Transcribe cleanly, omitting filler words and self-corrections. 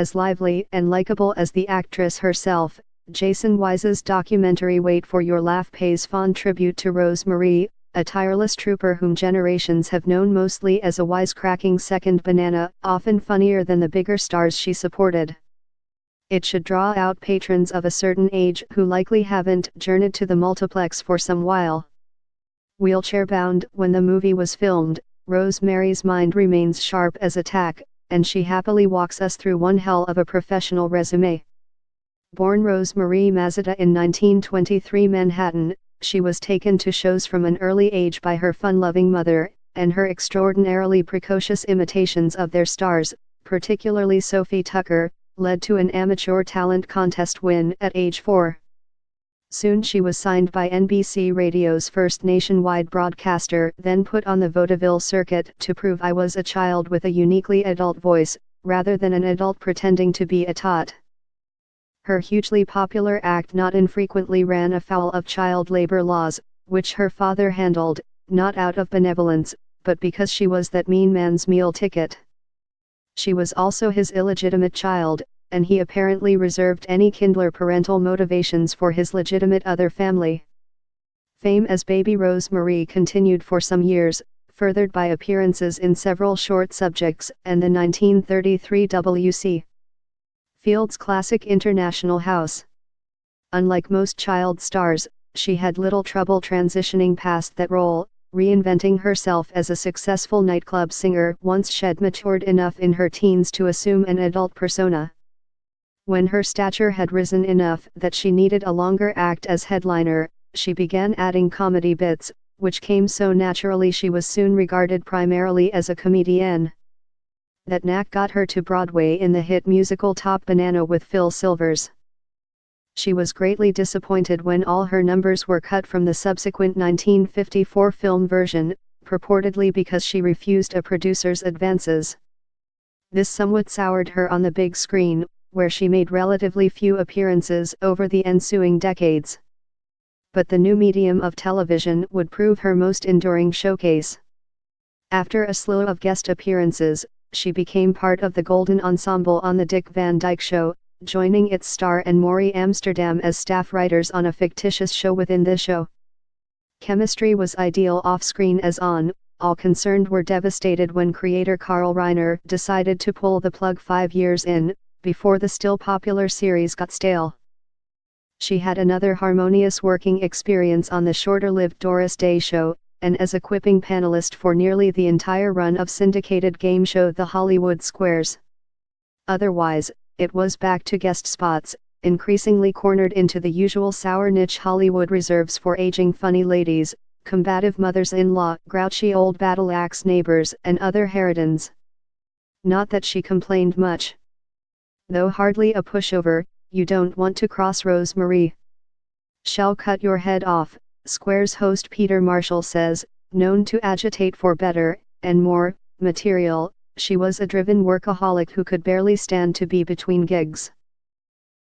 as lively and likable as the actress herself. Jason Wise's documentary Wait for Your Laugh pays fond tribute to Rose Marie, a tireless trooper whom generations have known mostly as a wisecracking second banana, often funnier than the bigger stars she supported. It should draw out patrons of a certain age who likely haven't journeyed to the multiplex for some while. Wheelchair-bound when the movie was filmed, Rose Marie's mind remains sharp as a tack, and she happily walks us through one hell of a professional resume. Born Rose Marie Mazzotta in 1923 Manhattan, she was taken to shows from an early age by her fun-loving mother, and her extraordinarily precocious imitations of their stars, particularly Sophie Tucker, led to an amateur talent contest win at age 4. Soon she was signed by NBC Radio's first nationwide broadcaster, then put on the vaudeville circuit to prove I was a child with a uniquely adult voice, rather than an adult pretending to be a tot. Her hugely popular act not infrequently ran afoul of child labor laws, which her father handled, not out of benevolence, but because she was that mean man's meal ticket. She was also his illegitimate child, and he apparently reserved any kindler parental motivations for his legitimate other family. Fame as Baby Rose Marie continued for some years, furthered by appearances in several short subjects and the 1933 W.C. Fields classic International House. Unlike most child stars, she had little trouble transitioning past that role, reinventing herself as a successful nightclub singer once she'd matured enough in her teens to assume an adult persona. When her stature had risen enough that she needed a longer act as headliner, she began adding comedy bits, which came so naturally she was soon regarded primarily as a comedienne. That knack got her to Broadway in the hit musical Top Banana with Phil Silvers. She was greatly disappointed when all her numbers were cut from the subsequent 1954 film version, purportedly because she refused a producer's advances. This somewhat soured her on the big screen, where she made relatively few appearances over the ensuing decades. But the new medium of television would prove her most enduring showcase. After a slew of guest appearances, she became part of the Golden Ensemble on The Dick Van Dyke Show, joining its star and Maury Amsterdam as staff writers on a fictitious show within the show. Chemistry was ideal off-screen as on. All concerned were devastated when creator Carl Reiner decided to pull the plug 5 years in, before the still popular series got stale. She had another harmonious working experience on the shorter-lived Doris Day Show, and as a quipping panelist for nearly the entire run of syndicated game show The Hollywood Squares. Otherwise, it was back to guest spots, increasingly cornered into the usual sour niche Hollywood reserves for aging funny ladies, combative mothers-in-law, grouchy old battle-axe neighbors, and other harridans. Not that she complained much. Though hardly a pushover, you don't want to cross Rose Marie. Shall cut your head off, Squares host Peter Marshall says, known to agitate for better, and more, material. She was a driven workaholic who could barely stand to be between gigs.